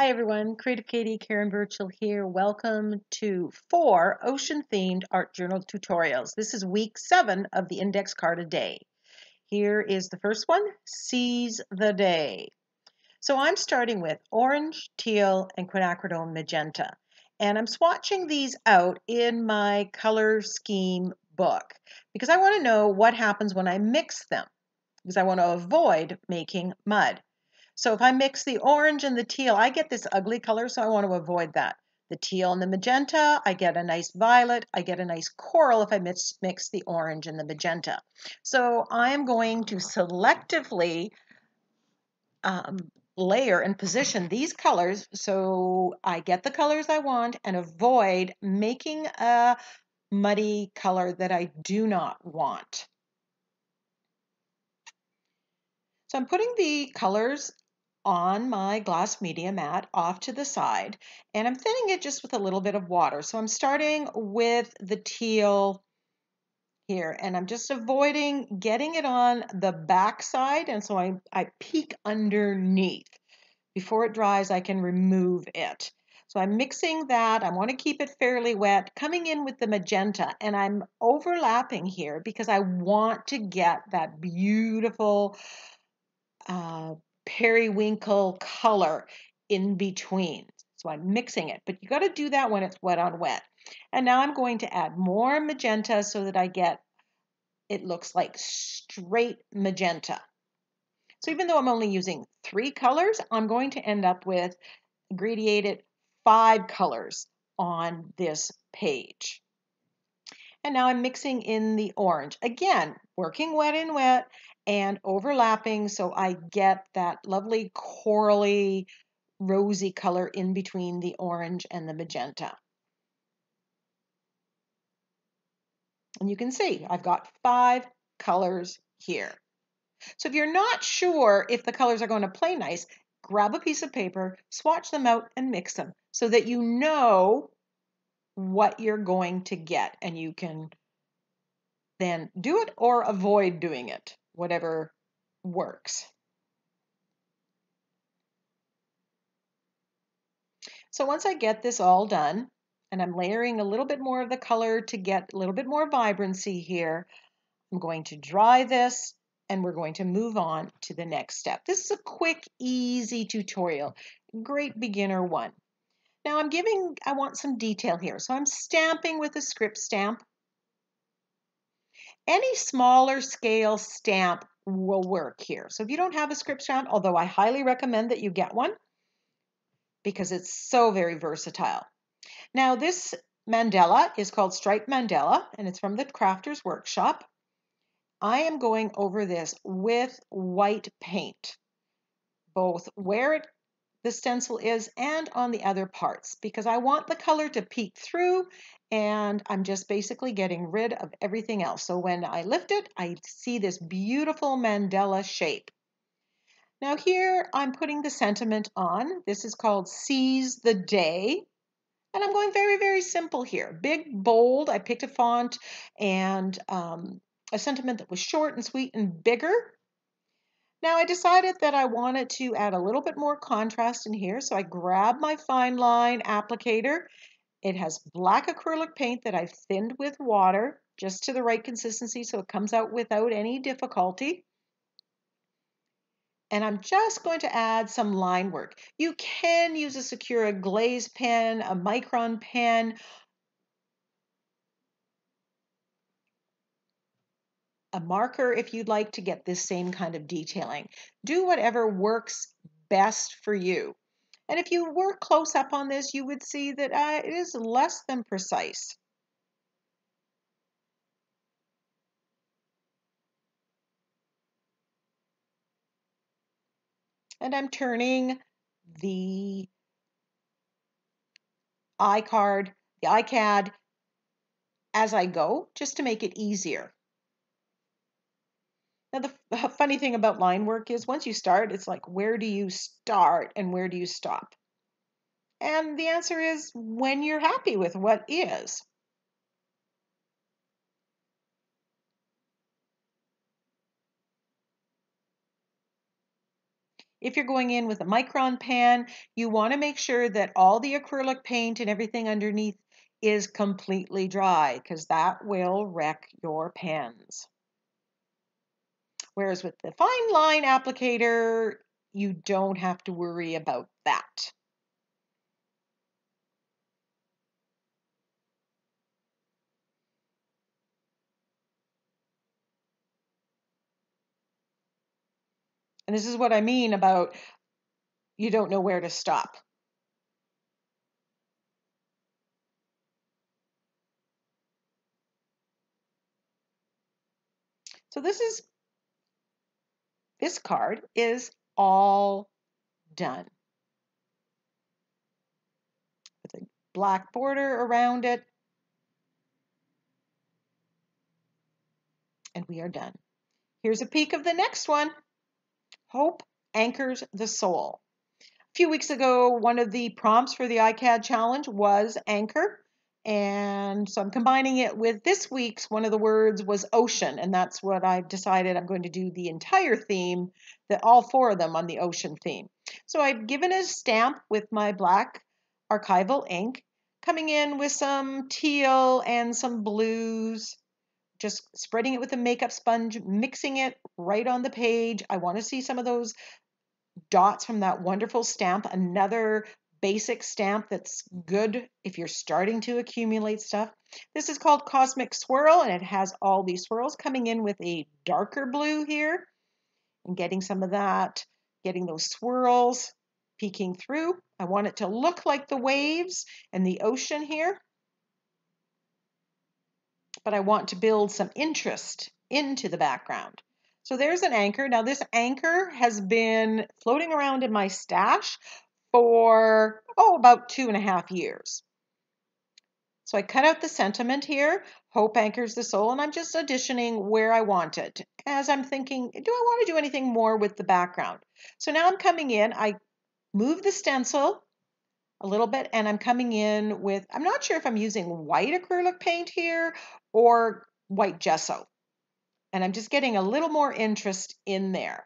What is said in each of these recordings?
Hi everyone, Creative Katie, Karen Burchill here. Welcome to 4 ocean-themed art journal tutorials. This is week 7 of the index card a day. Here is the first one, Seize the Day. So I'm starting with orange, teal, and quinacridone magenta. And I'm swatching these out in my color scheme book because I want to know what happens when I mix them because I want to avoid making mud. So if I mix the orange and the teal, I get this ugly color, so I want to avoid that. The teal and the magenta, I get a nice violet. I get a nice coral if I mix the orange and the magenta. So I am going to selectively layer and position these colors so I get the colors I want and avoid making a muddy color that I do not want. So I'm putting the colors on my glass media mat off to the side, and I'm thinning it just with a little bit of water. So I'm starting with the teal here, and I'm just avoiding getting it on the back side, and so I peek underneath. Before it dries, I can remove it. So I'm mixing that. I want to keep it fairly wet, coming in with the magenta, and I'm overlapping here because I want to get that beautiful periwinkle color in between. So I'm mixing it, but you got to do that when it's wet on wet. And now I'm going to add more magenta so that I get, it looks like straight magenta. So even though I'm only using 3 colors, I'm going to end up with gradiated 5 colors on this page. And now I'm mixing in the orange. Again, working wet in wet and overlapping so I get that lovely corally rosy color in between the orange and the magenta. And you can see I've got 5 colors here. So if you're not sure if the colors are going to play nice, grab a piece of paper, swatch them out and mix them so that you know what you're going to get and you can then do it or avoid doing it, whatever works. So once I get this all done, and I'm layering a little bit more of the color to get a little bit more vibrancy here, I'm going to dry this and we're going to move on to the next step. This is a quick, easy tutorial, great beginner one. Now I want some detail here. So I'm stamping with a script stamp. Any smaller scale stamp will work here. So if you don't have a script stamp, although I highly recommend that you get one because it's so very versatile. Now this mandala is called Striped Mandala and it's from the Crafter's Workshop. I am going over this with white paint, both where the stencil is and on the other parts because I want the color to peek through and I'm just basically getting rid of everything else. So when I lift it, I see this beautiful mandala shape. Now here I'm putting the sentiment on. This is called Seize the Day. And I'm going very, very simple here. Big, bold. I picked a font and a sentiment that was short and sweet and bigger. Now I decided that I wanted to add a little bit more contrast in here, so I grabbed my fine line applicator. It has black acrylic paint that I've thinned with water, just to the right consistency so it comes out without any difficulty. And I'm just going to add some line work. You can use a Sakura glaze pen, a micron pen, a marker if you'd like to get this same kind of detailing. Do whatever works best for you. And if you were close up on this, you would see that it is less than precise. And I'm turning the ICAD as I go, just to make it easier. Now, the funny thing about line work is once you start, it's like, where do you start and where do you stop? And the answer is when you're happy with what is. If you're going in with a micron pen, you want to make sure that all the acrylic paint and everything underneath is completely dry, because that will wreck your pens. Whereas with the fine line applicator, you don't have to worry about that. And this is what I mean about you don't know where to stop. So this card is all done with a black border around it. And we are done. Here's a peek of the next one. Hope anchors the soul. A few weeks ago, one of the prompts for the ICAD challenge was anchor. And so I'm combining it with this week's, one of the words was ocean. And that's what I've decided I'm going to do the entire theme, all 4 of them on the ocean theme. So I've given a stamp with my black archival ink, coming in with some teal and some blues, just spreading it with a makeup sponge, mixing it right on the page. I want to see some of those dots from that wonderful stamp, another basic stamp that's good if you're starting to accumulate stuff. This is called Cosmic Swirl, and it has all these swirls coming in with a darker blue here and getting some of that, getting those swirls peeking through. I want it to look like the waves and the ocean here, but I want to build some interest into the background. So there's an anchor. Now this anchor has been floating around in my stash for, about 2.5 years. So I cut out the sentiment here, hope anchors the soul, and I'm just auditioning where I want it. As I'm thinking, do I want to do anything more with the background? So now I'm coming in, I move the stencil a little bit, and I'm coming in with, I'm not sure if I'm using white acrylic paint here or white gesso. And I'm just getting a little more interest in there.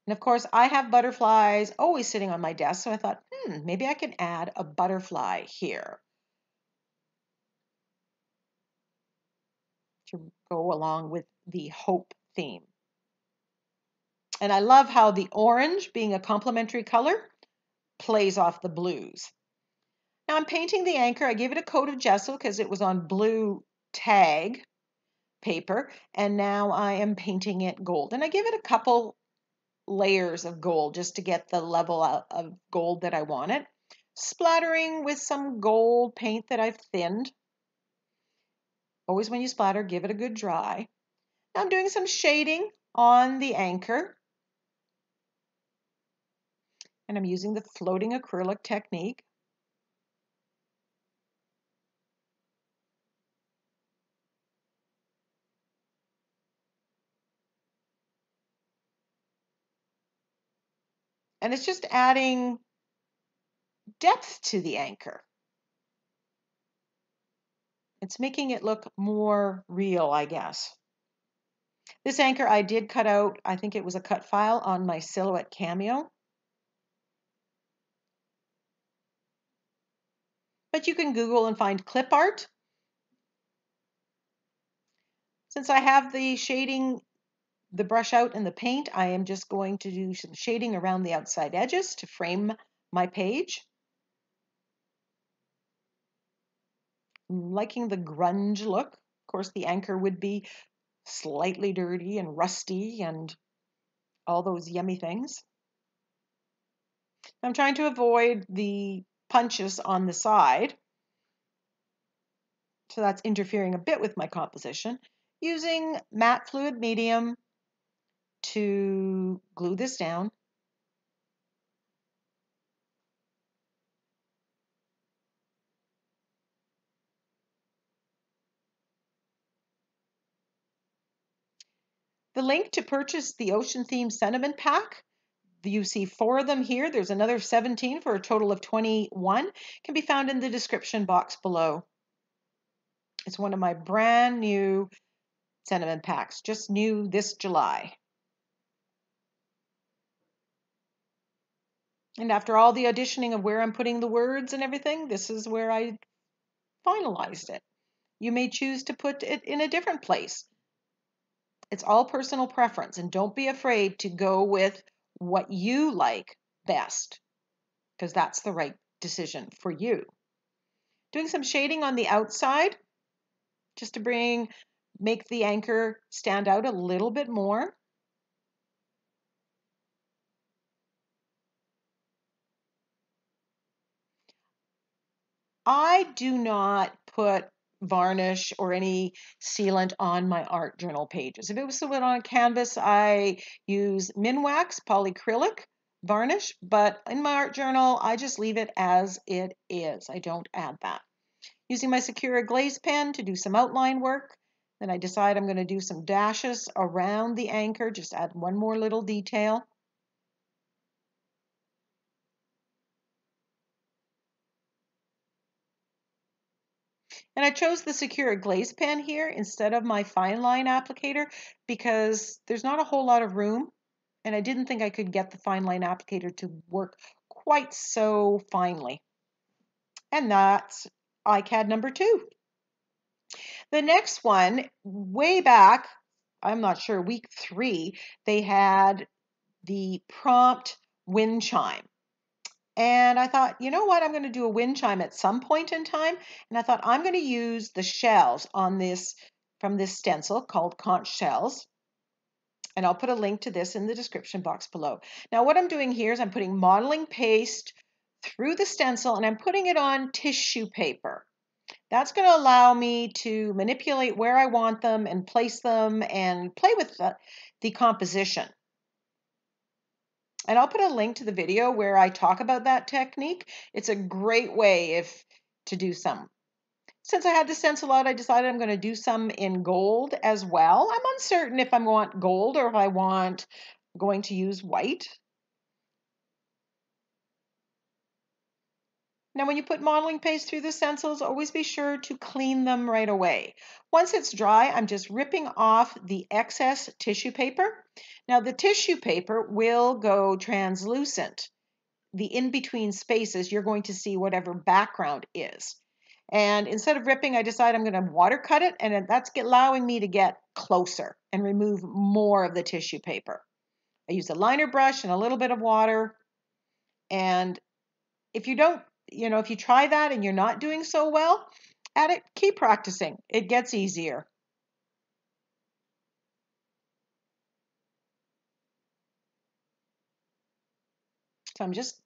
And of course, I have butterflies always sitting on my desk, so I thought, maybe I can add a butterfly here to go along with the hope theme. And I love how the orange, being a complementary color, plays off the blues. Now I'm painting the anchor. I gave it a coat of gesso because it was on blue tag paper, and now I am painting it gold. And I give it a couple layers of gold just to get the level of gold that I wanted. Splattering with some gold paint that I've thinned. Always when you splatter, give it a good dry. Now I'm doing some shading on the anchor. And I'm using the floating acrylic technique. And it's just adding depth to the anchor. It's making it look more real, I guess. This anchor I did cut out, I think it was a cut file on my Silhouette Cameo. But you can Google and find clip art. Since I have the shading, the brush out and the paint, I am just going to do some shading around the outside edges to frame my page. I'm liking the grunge look. Of course, the anchor would be slightly dirty and rusty and all those yummy things. I'm trying to avoid the punches on the side, so that's interfering a bit with my composition. Using matte fluid medium to glue this down. The link to purchase the Ocean Theme Sentiment Pack, you see 4 of them here. There's another 17 for a total of 21. Can be found in the description box below. It's one of my brand new sentiment packs, just new this July. And after all the auditioning of where I'm putting the words and everything, this is where I finalized it. You may choose to put it in a different place. It's all personal preference, and don't be afraid to go with what you like best, because that's the right decision for you. Doing some shading on the outside, just to make the anchor stand out a little bit more. I do not put varnish or any sealant on my art journal pages. If it was someone on canvas, I use Minwax polyacrylic varnish, but in my art journal, I just leave it as it is. I don't add that. Using my Sakura glaze pen to do some outline work. Then I decide I'm going to do some dashes around the anchor, just add one more little detail. And I chose the Sakura glaze pen here instead of my fine line applicator because there's not a whole lot of room, and I didn't think I could get the fine line applicator to work quite so finely. And that's ICAD number 2. The next one, way back, I'm not sure, week 3, they had the prompt wind chime. And I thought, you know what, I'm going to do a wind chime at some point in time. And I thought I'm going to use the shells on this from this stencil called Conch Shells. And I'll put a link to this in the description box below. Now what I'm doing here is I'm putting modeling paste through the stencil and I'm putting it on tissue paper. That's going to allow me to manipulate where I want them and place them and play with the composition. And I'll put a link to the video where I talk about that technique. It's a great way to do some. Since I had the stencil out, I decided I'm going to do some in gold as well. I'm uncertain if I want gold or if I want going to use white. Now, when you put modeling paste through the stencils, always be sure to clean them right away. Once it's dry, I'm just ripping off the excess tissue paper. Now, the tissue paper will go translucent. The in-between spaces, you're going to see whatever background is. And instead of ripping, I decide I'm going to watercut it, and that's allowing me to get closer and remove more of the tissue paper. I use a liner brush and a little bit of water, and if you don't, if you try that and you're not doing so well at it, keep practicing. It gets easier. So I'm just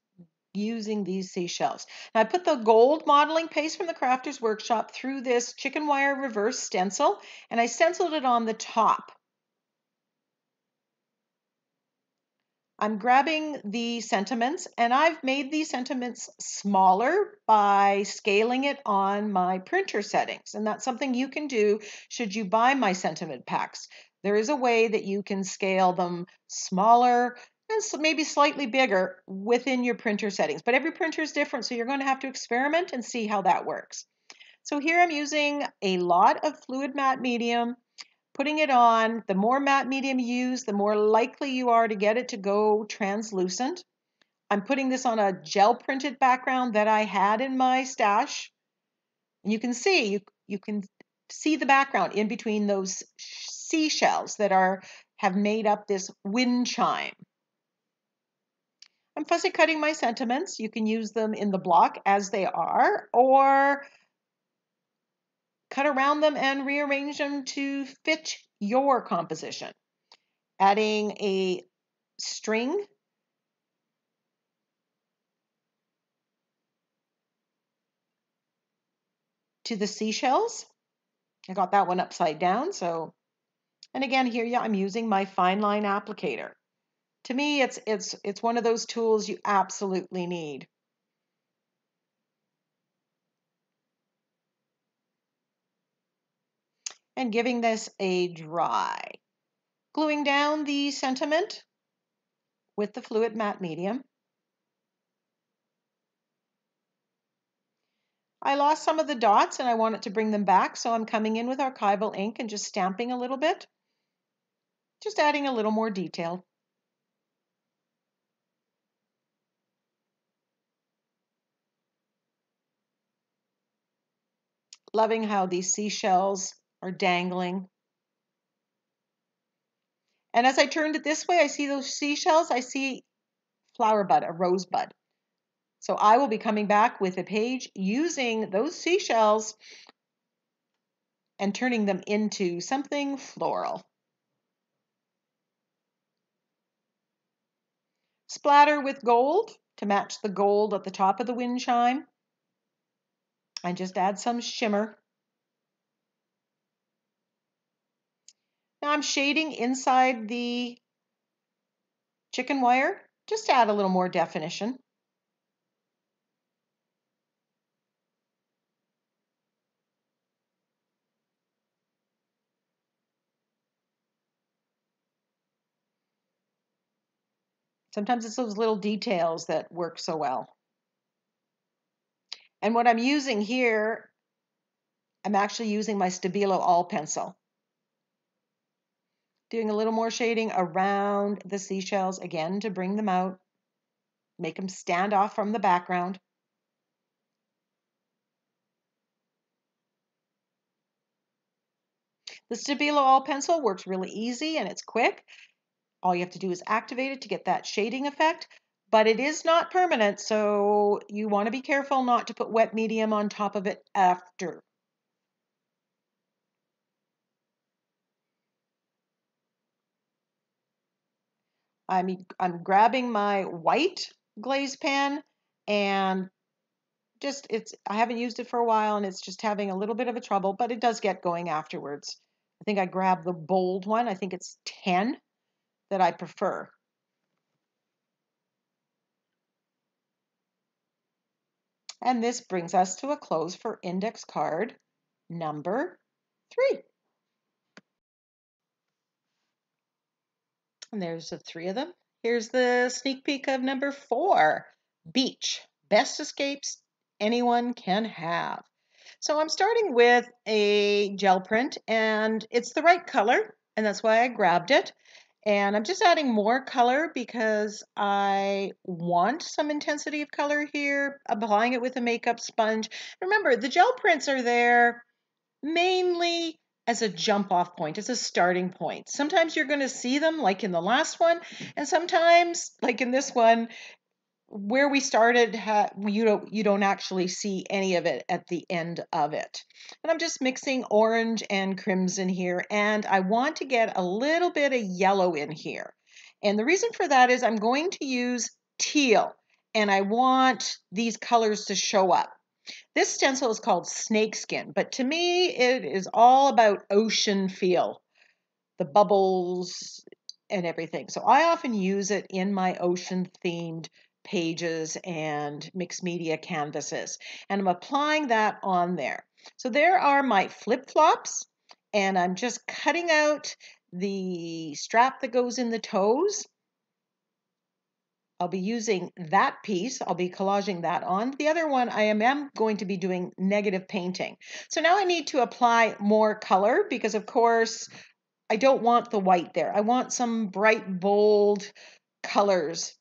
using these seashells. Now I put the gold modeling paste from the Crafter's Workshop through this chicken wire reverse stencil, and I stenciled it on the top. I'm grabbing the sentiments, and I've made these sentiments smaller by scaling it on my printer settings. And that's something you can do should you buy my sentiment packs. There is a way that you can scale them smaller and maybe slightly bigger within your printer settings. But every printer is different, so you're going to have to experiment and see how that works. So here I'm using a lot of fluid matte medium. Putting it on, the more matte medium you use, the more likely you are to get it to go translucent. I'm putting this on a gel printed background that I had in my stash. And you can see the background in between those seashells that have made up this wind chime. I'm fussy cutting my sentiments. You can use them in the block as they are, or cut around them and rearrange them to fit your composition. Adding a string to the seashells. I got that one upside down. And again, here, yeah, I'm using my fine line applicator. To me, it's one of those tools you absolutely need. And giving this a dry. Gluing down the sentiment with the fluid matte medium. I lost some of the dots and I wanted to bring them back, so I'm coming in with archival ink and just stamping a little bit, just adding a little more detail. Loving how these seashells are dangling. And as I turned it this way, I see those seashells, I see flower bud, a rosebud. So I will be coming back with a page using those seashells and turning them into something floral. Splatter with gold to match the gold at the top of the wind chime. And just add some shimmer. Now I'm shading inside the chicken wire, just to add a little more definition. Sometimes it's those little details that work so well. And what I'm using here, I'm actually using my Stabilo All pencil. Doing a little more shading around the seashells, again, to bring them out, make them stand off from the background. The Stabilo All pencil works really easy and it's quick. All you have to do is activate it to get that shading effect, but it is not permanent, so you want to be careful not to put wet medium on top of it after. I'm grabbing my white glaze pen and I haven't used it for a while and it's just having a little bit of a trouble, but it does get going afterwards. I think I grabbed the bold one. I think it's 10 that I prefer. And this brings us to a close for index card number 3. And there's the 3 of them. Here's the sneak peek of number 4, Beach. Best escapes anyone can have. So I'm starting with a gel print and it's the right color and that's why I grabbed it. And I'm just adding more color because I want some intensity of color here, applying it with a makeup sponge. Remember, the gel prints are there mainly as a jump off point, as a starting point. Sometimes you're going to see them like in the last one, and sometimes like in this one, where we started, you don't actually see any of it at the end of it. And I'm just mixing orange and crimson here, and I want to get a little bit of yellow in here. And the reason for that is I'm going to use teal, and I want these colors to show up. This stencil is called Snakeskin, but to me, it is all about ocean feel, the bubbles and everything. So I often use it in my ocean themed pages and mixed media canvases. And I'm applying that on there. So there are my flip-flops, and I'm just cutting out the strap that goes in the toes. I'll be using that piece. I'll be collaging that on. The other one, I am going to be doing negative painting. So now I need to apply more color because, of course, I don't want the white there. I want some bright, bold colors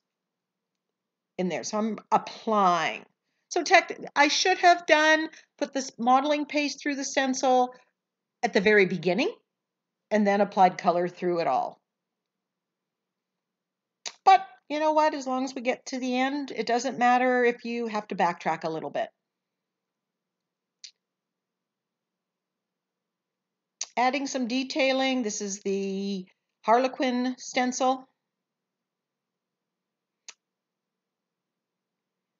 in there. So I'm applying. So I should have put this modeling paste through the stencil at the very beginning and then applied color through it all. But you know what? As long as we get to the end, it doesn't matter if you have to backtrack a little bit. Adding some detailing. This is the Harlequin stencil.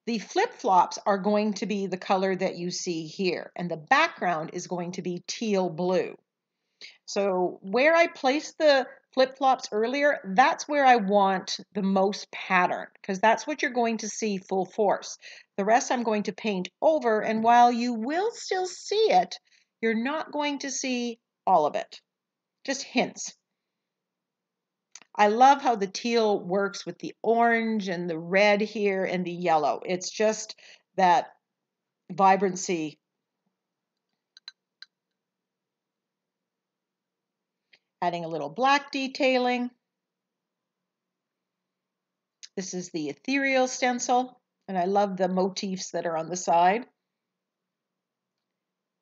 The flip-flops are going to be the color that you see here, and the background is going to be teal blue. So where I placed the flip-flops earlier, that's where I want the most pattern, because that's what you're going to see full force. The rest I'm going to paint over, and while you will still see it, you're not going to see all of it. Just hints. I love how the teal works with the orange and the red here and the yellow. It's just that vibrancy. Adding a little black detailing. This is the ethereal stencil, and I love the motifs that are on the side.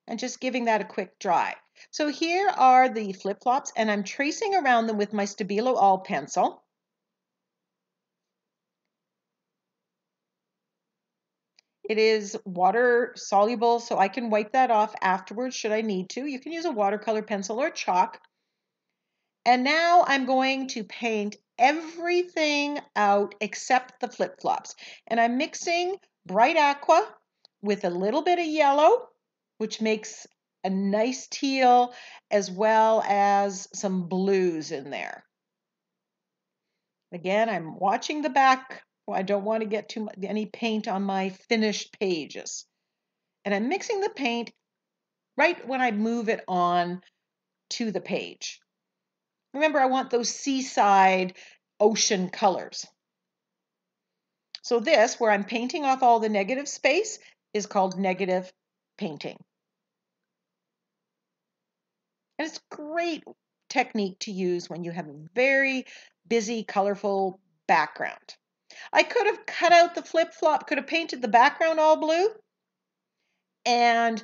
And just giving that a quick dry. So here are the flip-flops, and I'm tracing around them with my Stabilo All pencil. It is water soluble, so I can wipe that off afterwards should I need to. You can use a watercolor pencil or chalk. And now I'm going to paint everything out except the flip-flops. And I'm mixing bright aqua with a little bit of yellow, which makes a nice teal, as well as some blues in there. Again, I'm watching the back. I don't want to get any paint on my finished pages. And I'm mixing the paint right when I move it on to the page. Remember, I want those seaside ocean colors. So this, where I'm painting off all the negative space, is called negative painting. And it's a great technique to use when you have a very busy, colorful background. I could have cut out the flip-flop, could have painted the background all blue and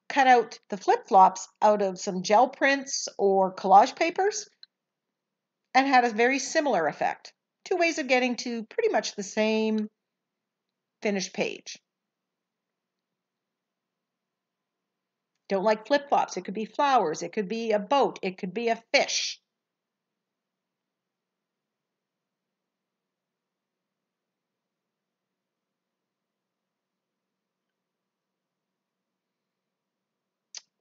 cut out the flip-flops out of some gel prints or collage papers and had a very similar effect. Two ways of getting to pretty much the same finished page. Don't like flip-flops. It could be flowers. It could be a boat. It could be a fish.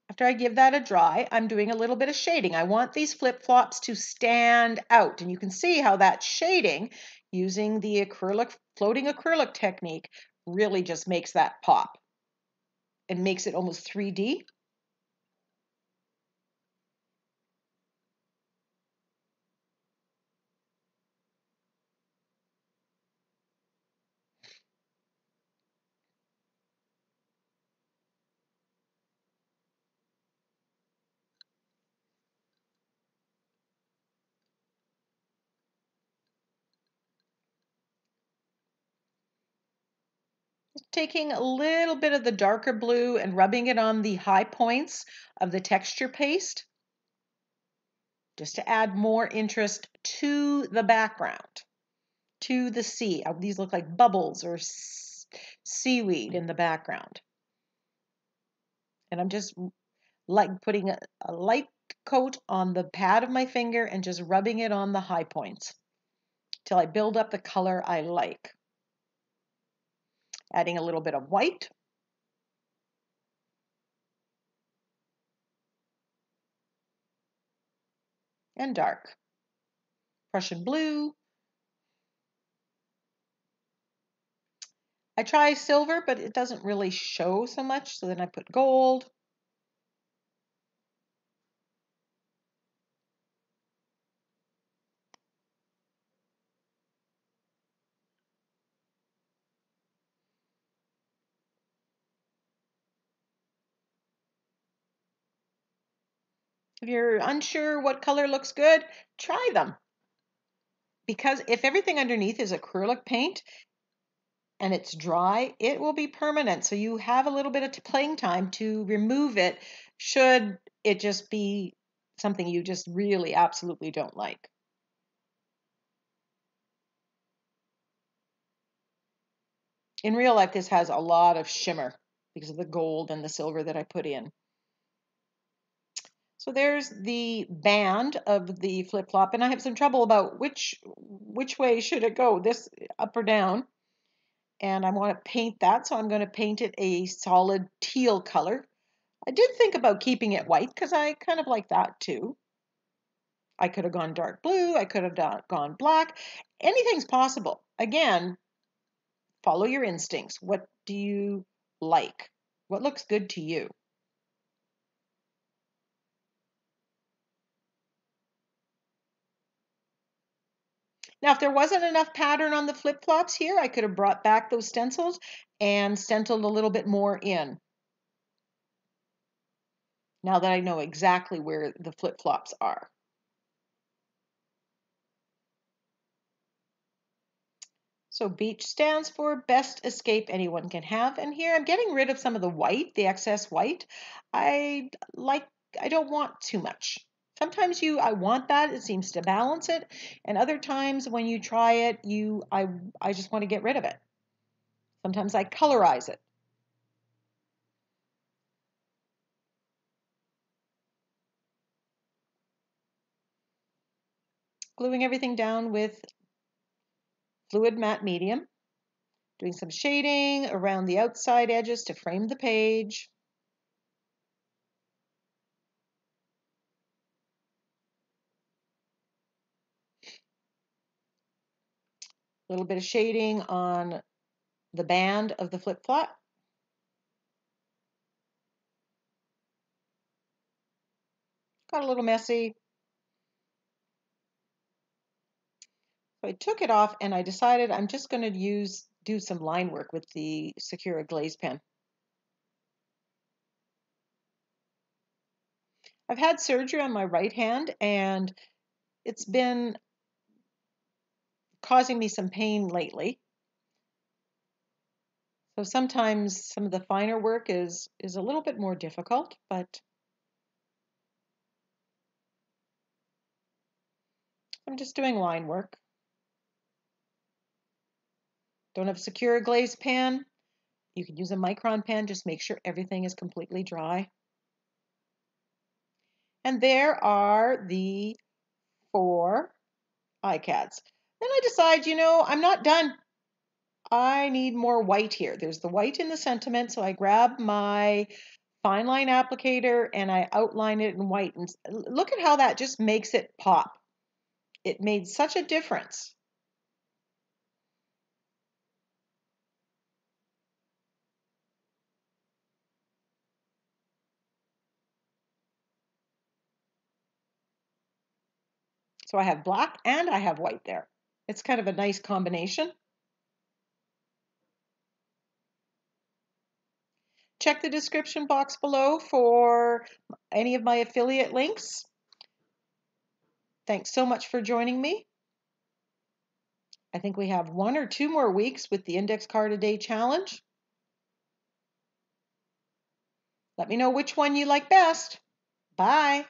After I give that a dry, I'm doing a little bit of shading. I want these flip-flops to stand out. And you can see how that shading using the floating acrylic technique really just makes that pop. It makes it almost 3D. Taking a little bit of the darker blue and rubbing it on the high points of the texture paste, just to add more interest to the background, to the sea. These look like bubbles or seaweed in the background. And I'm just like putting a light coat on the pad of my finger and just rubbing it on the high points till I build up the color I like. Adding a little bit of white. And dark. Prussian blue. I try silver, but it doesn't really show so much, so then I put gold. If you're unsure what color looks good, try them. Because if everything underneath is acrylic paint and it's dry, it will be permanent. So you have a little bit of playing time to remove it should it just be something you just really absolutely don't like. In real life, this has a lot of shimmer because of the gold and the silver that I put in. So there's the band of the flip-flop, and I have some trouble about which way should it go, this up or down. And I want to paint that, so I'm going to paint it a solid teal color. I did think about keeping it white because I kind of like that too. I could have gone dark blue, I could have gone black. Anything's possible. Again, follow your instincts. What do you like? What looks good to you? Now, if there wasn't enough pattern on the flip-flops here, I could have brought back those stencils and stenciled a little bit more in. Now that I know exactly where the flip-flops are. So beach stands for best escape anyone can have. And here I'm getting rid of some of the white, the excess white. I don't want too much. Sometimes I want that, it seems to balance it. And other times when you try it, I just want to get rid of it. Sometimes I colorize it. Gluing everything down with fluid matte medium. Doing some shading around the outside edges to frame the page. A little bit of shading on the band of the flip-flop. Got a little messy. So I took it off and I decided I'm just going to do some line work with the Secura glaze pen. I've had surgery on my right hand and it's been causing me some pain lately. So sometimes some of the finer work is a little bit more difficult, but I'm just doing line work. Don't have a Secura glaze pen? You can use a micron pen, just make sure everything is completely dry. And there are the 4 ICADs. Then I decide, I'm not done. I need more white here. There's the white in the sentiment, so I grab my fine line applicator and I outline it in white. And look at how that just makes it pop. It made such a difference. So I have black and I have white there. It's kind of a nice combination. Check the description box below for any of my affiliate links. Thanks so much for joining me. I think we have 1 or 2 more weeks with the Index Card a Day Challenge. Let me know which one you like best. Bye.